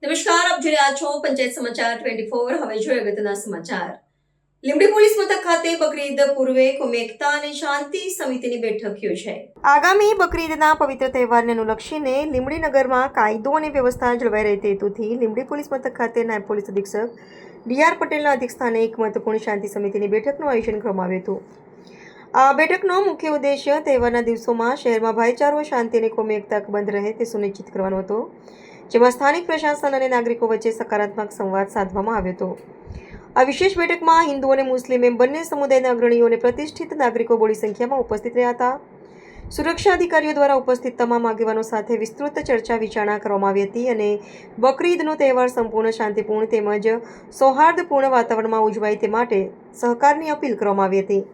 નમસ્કાર, આપ જોઈ રહ્યા છો પંચાયત સમાચાર 24। હવે જોઈએ અગત્યના સમાચાર। લીંબડી પોલીસ મથક ખાતે બકરી ઈદ પૂર્વે કોમી એકતા અને શાંતિ સમિતિની બેઠક યોજાઈ। આગામી બકરી ઈદના પવિત્ર તહેવારને અનુલક્ષીને લીંબડી નગરમાં કાયદો અને વ્યવસ્થા જળવાઈ રહે તે હેતુથી લીંબડી પોલીસ મથક ખાતે નાયબ પોલીસ અધિક્ષક ડી.આર. પટેલના અધ્યક્ષસ્થાને એક મહત્વપૂર્ણ શાંતિ સમિતિની બેઠકનું આયોજન કરવામાં આવ્યું હતું। આ બેઠકનો મુખ્ય ઉદ્દેશ્ય તહેવારના દિવસોમાં શહેરમાં ભાઈચારો, શાંતિ અને કોમી એકતા અકબંધ રહે તે સુનિશ્ચિત કરવાનો હતો, જેમાં સ્થાનિક પ્રશાસન અને નાગરિકો વચ્ચે સકારાત્મક સંવાદ સાધવામાં આવ્યો હતો। આ વિશેષ બેઠકમાં હિન્દુ અને મુસ્લિમ એમ બંને સમુદાયના અગ્રણીઓ અને પ્રતિષ્ઠિત નાગરિકો બહોળી સંખ્યામાં ઉપસ્થિત રહ્યા હતા। સુરક્ષા અધિકારીઓ દ્વારા ઉપસ્થિત તમામ આગેવાનો સાથે વિસ્તૃત ચર્ચા વિચારણા કરવામાં આવી હતી અને બકરી ઈદનો તહેવાર સંપૂર્ણ શાંતિપૂર્ણ તેમજ સૌહાર્દપૂર્ણ વાતાવરણમાં ઉજવાય તે માટે સહકારની અપીલ કરવામાં આવી હતી।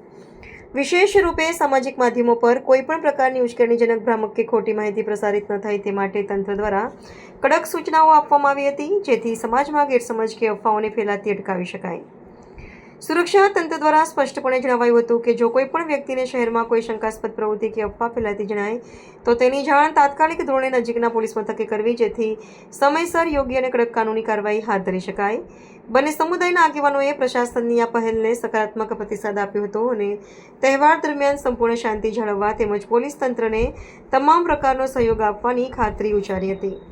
વિશેષ રૂપે સામાજિક માધ્યમો પર કોઈપણ પ્રકારની ઉશ્કેરણીજનક, ભ્રામક કે ખોટી માહિતી પ્રસારિત ન થાય તે માટે તંત્ર દ્વારા કડક સૂચનાઓ આપવામાં આવી હતી, જેથી સમાજમાં ગેરસમજ કે અફવાઓને ફેલાતી અટકાવી શકાય। સુરક્ષા તંત્ર દ્વારા સ્પષ્ટપણે જણાવાયું હતું કે જો કોઈ પણ વ્યક્તિને શહેરમાં કોઈ શંકાસ્પદ પ્રવૃત્તિ કે અફવા ફેલાતી જણાય તો તેની જાણ તાત્કાલિક ધોરણે નજીકના પોલીસ મથકે કરવી, જેથી સમયસર યોગ્ય અને કડક કાનૂની કાર્યવાહી હાથ ધરી શકાય। બંને સમુદાયના આગેવાનોએ પ્રશાસનની આ પહેલને સકારાત્મક પ્રતિસાદ આપ્યો હતો અને તહેવાર દરમિયાન સંપૂર્ણ શાંતિ જાળવવા તેમજ પોલીસ તંત્રને તમામ પ્રકારનો સહયોગ આપવાની ખાતરી ઉચ્ચારી હતી।